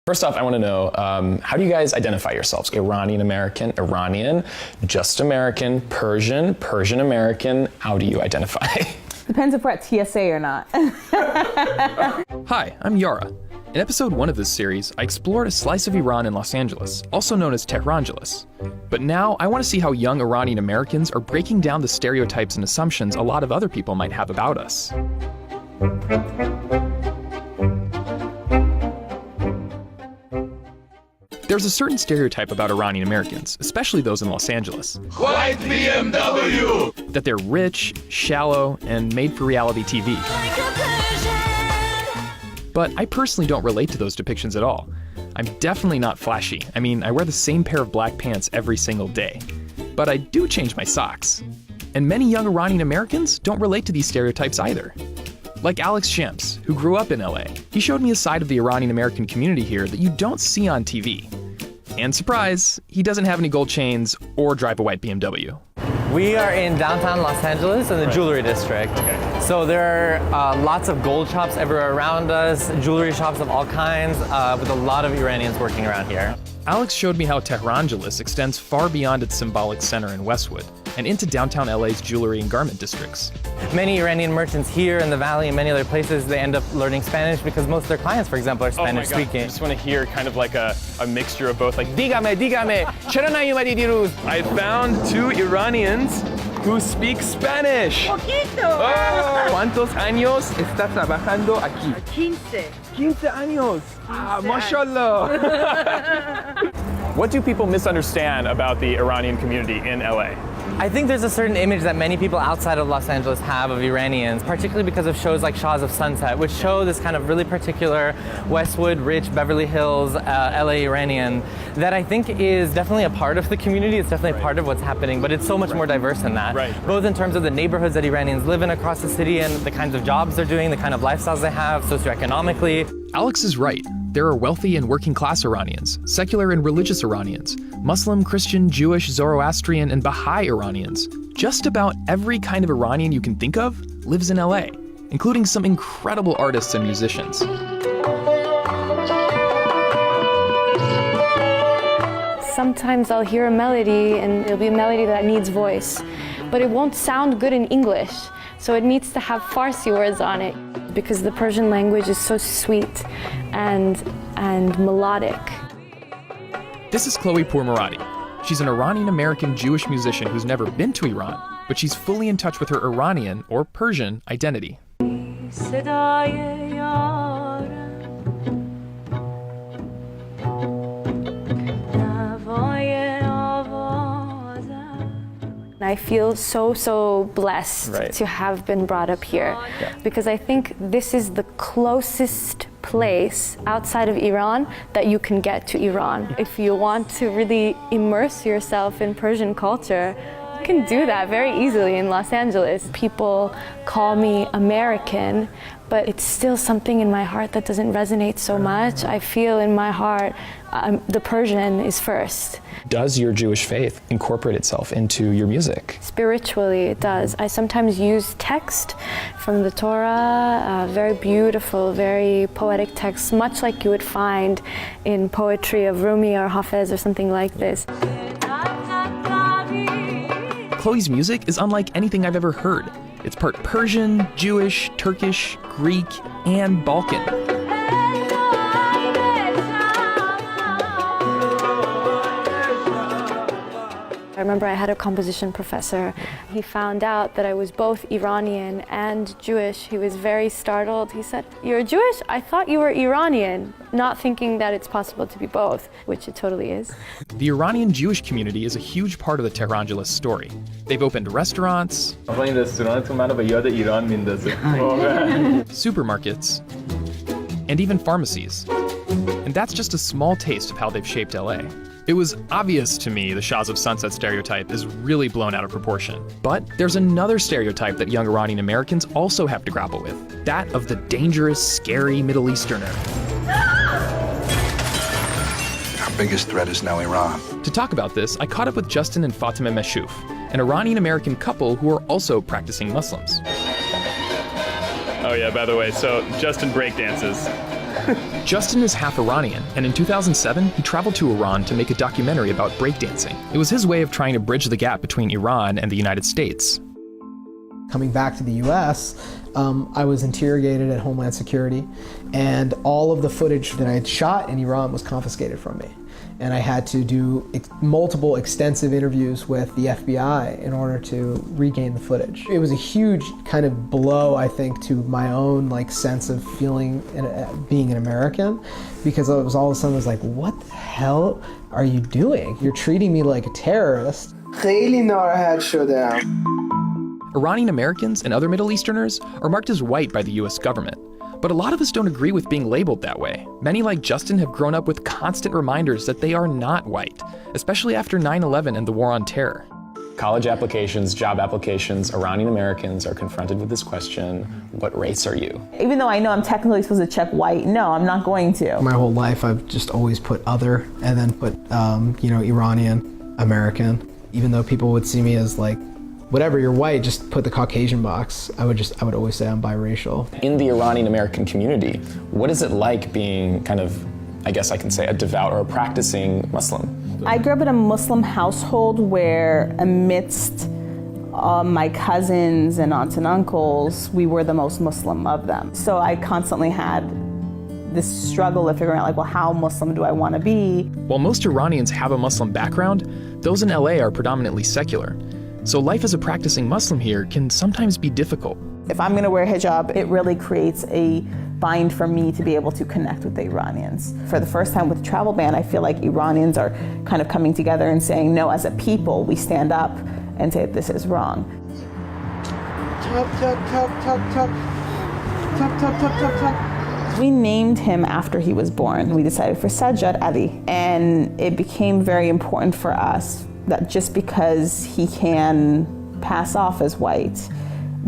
First off, I want to know, how do you guys identify yourselves? Iranian-American, Iranian, just American, Persian, Persian-American. How do you identify? Depends if we're at TSA or not. Hi, I'm Yara. In episode 1 of this series, I explored a slice of Iran in Los Angeles, also known as Tehrangeles. But now, I want to see how young Iranian-Americans are breaking down the stereotypes and assumptions a lot of other people might have about us. There's a certain stereotype about Iranian-Americans, especially those in Los Angeles. White BMW! That they're rich, shallow, and made for reality TV. But I personally don't relate to those depictions at all. I'm definitely not flashy. I mean, I wear the same pair of black pants every single day. But I do change my socks. And many young Iranian-Americans don't relate to these stereotypes either. Like Alex Shemps, who grew up in LA. He showed me a side of the Iranian-American community here that you don't see on TV. And surprise, he doesn't have any gold chains or drive a white BMW. We are in downtown Los Angeles in the jewelry district. Okay. So there are lots of gold shops everywhere around us, jewelry shops of all kinds, with a lot of Iranians working around here. Alex showed me how Tehrangeles extends far beyond its symbolic center in Westwood and into downtown LA's jewelry and garment districts. Many Iranian merchants here in the Valley and many other places, they end up learning Spanish because most of their clients, for example, are Spanish speaking. I just want to hear kind of like a mixture of both, like, Dígame, chera nayumadi diruz? I found 2 Iranians who speak Spanish. Poquito. Oh, ¿cuántos años está trabajando aquí? 15. 15 años. Ah, mashallah. What do people misunderstand about the Iranian community in LA? I think there's a certain image that many people outside of Los Angeles have of Iranians, particularly because of shows like Shahs of Sunset, which show this kind of really particular Westwood, rich, Beverly Hills, LA Iranian, that I think is definitely a part of the community. It's definitely a part of what's happening, but it's so much more diverse than that. Both in terms of the neighborhoods that Iranians live in across the city and the kinds of jobs they're doing, the kind of lifestyles they have socioeconomically. Alex is right. There are wealthy and working class Iranians, secular and religious Iranians, Muslim, Christian, Jewish, Zoroastrian, and Baha'i Iranians. Just about every kind of Iranian you can think of lives in LA, including some incredible artists and musicians. Sometimes I'll hear a melody and it'll be a melody that needs voice, but it won't sound good in English, so it needs to have Farsi words on it because the Persian language is so sweet and melodic. This is Chloe Pourmoradi. She's an Iranian-American Jewish musician who's never been to Iran, but she's fully in touch with her Iranian or Persian identity. I feel so blessed to have been brought up here because I think this is the closest place outside of Iran that you can get to Iran. If you want to really immerse yourself in Persian culture, you can do that very easily in Los Angeles. People call me American, but it's still something in my heart that doesn't resonate so much. I feel in my heart the Persian is first. Does your Jewish faith incorporate itself into your music? Spiritually, it does. I sometimes use text from the Torah, very beautiful, very poetic texts, much like you would find in poetry of Rumi or Hafez or something like this. Chloe's music is unlike anything I've ever heard. It's part Persian, Jewish, Turkish, Greek, and Balkan. I remember I had a composition professor. He found out that I was both Iranian and Jewish. He was very startled. He said, "You're Jewish? I thought you were Iranian," not thinking that it's possible to be both, which it totally is. The Iranian Jewish community is a huge part of the Tehrangeles story. They've opened restaurants, supermarkets, and even pharmacies. And that's just a small taste of how they've shaped LA. It was obvious to me the Shahs of Sunset stereotype is really blown out of proportion. But there's another stereotype that young Iranian Americans also have to grapple with, that of the dangerous, scary Middle Easterner. Our biggest threat is now Iran. To talk about this, I caught up with Justin and Fatima Meshouf, an Iranian-American couple who are also practicing Muslims. Oh yeah, by the way, so Justin breakdances. Justin is half Iranian, and in 2007, he traveled to Iran to make a documentary about breakdancing. It was his way of trying to bridge the gap between Iran and the United States. Coming back to the US, I was interrogated at Homeland Security, and all of the footage that I had shot in Iran was confiscated from me. And I had to do multiple extensive interviews with the FBI in order to regain the footage. It was a huge kind of blow, I think, to my own sense of feeling being an American, because it was all of a sudden, I was like, what the hell are you doing? You're treating me like a terrorist. خیلی ناراحت شدم. Iranian-Americans and other Middle Easterners are marked as white by the US government. But a lot of us don't agree with being labeled that way. Many, like Justin, have grown up with constant reminders that they are not white, especially after 9/11 and the War on Terror. College applications, job applications, Iranian-Americans are confronted with this question, what race are you? Even though I know I'm technically supposed to check white, no, I'm not going to. My whole life, I've just always put other, and then put, Iranian, American. Even though people would see me as whatever, you're white, just put the Caucasian box. I would always say I'm biracial. In the Iranian-American community, what is it like being kind of, I guess I can say, a devout or a practicing Muslim? I grew up in a Muslim household where amidst my cousins and aunts and uncles, we were the most Muslim of them. So I constantly had this struggle of figuring out, how Muslim do I want to be? While most Iranians have a Muslim background, those in LA are predominantly secular. So life as a practicing Muslim here can sometimes be difficult. If I'm going to wear hijab, it really creates a bind for me to be able to connect with the Iranians. For the first time with the travel ban, I feel like Iranians are kind of coming together and saying, no, as a people, we stand up and say this is wrong. Top, top, top, top, top. Top, top, top, top, top. We named him after he was born. We decided for Sajjad Ali, and it became very important for us that just because he can pass off as white,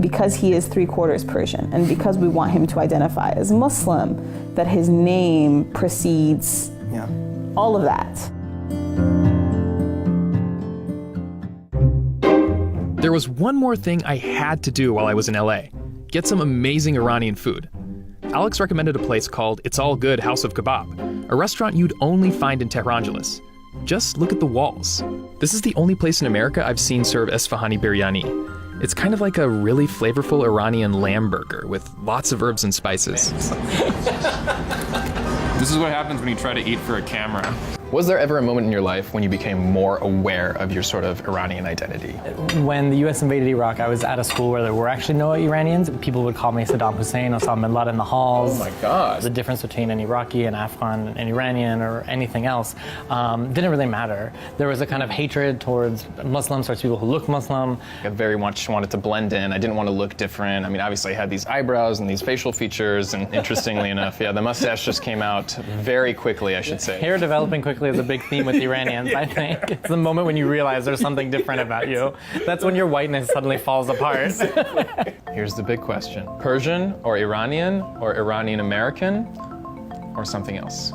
because he is 3/4 Persian, and because we want him to identify as Muslim, that his name precedes all of that. There was one more thing I had to do while I was in LA: get some amazing Iranian food. Alex recommended a place called It's All Good House of Kebab, a restaurant you'd only find in Tehrangeles. Just look at the walls. This is the only place in America I've seen serve Esfahani biryani. It's kind of like a really flavorful Iranian lamb burger with lots of herbs and spices. This is what happens when you try to eat for a camera. Was there ever a moment in your life when you became more aware of your sort of Iranian identity? When the US invaded Iraq, I was at a school where there were actually no Iranians. People would call me Saddam Hussein, Osama bin Laden in the halls. Oh my God. The difference between an Iraqi, an Afghan, an Iranian, or anything else didn't really matter. There was a kind of hatred towards Muslims, towards people who look Muslim. I very much wanted to blend in. I didn't want to look different. I mean, obviously I had these eyebrows and these facial features, and interestingly enough, the mustache just came out very quickly, I should say. Hair developing quickly is a big theme with Iranians, I think. It's the moment when you realize there's something different about you. That's when your whiteness suddenly falls apart. Here's the big question. Persian or Iranian or Iranian-American or something else?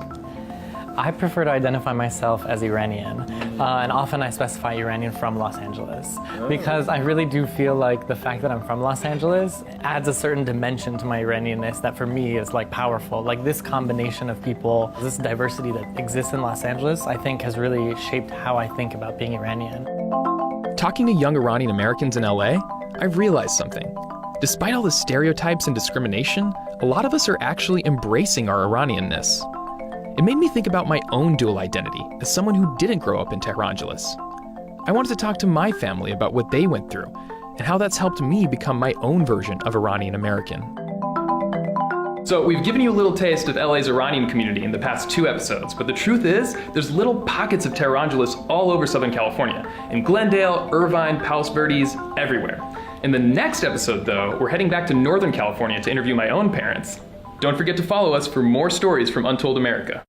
I prefer to identify myself as Iranian, and often I specify Iranian from Los Angeles, because I really do feel like the fact that I'm from Los Angeles adds a certain dimension to my Iranianness that for me is powerful. This combination of people, this diversity that exists in Los Angeles, I think has really shaped how I think about being Iranian. Talking to young Iranian-Americans in LA, I've realized something. Despite all the stereotypes and discrimination, a lot of us are actually embracing our Iranianness. It made me think about my own dual identity as someone who didn't grow up in Tehrangeles. I wanted to talk to my family about what they went through and how that's helped me become my own version of Iranian-American. So we've given you a little taste of LA's Iranian community in the past 2 episodes, but the truth is, there's little pockets of Tehrangeles all over Southern California, in Glendale, Irvine, Palos Verdes, everywhere. In the next episode, though, we're heading back to Northern California to interview my own parents. Don't forget to follow us for more stories from Untold America.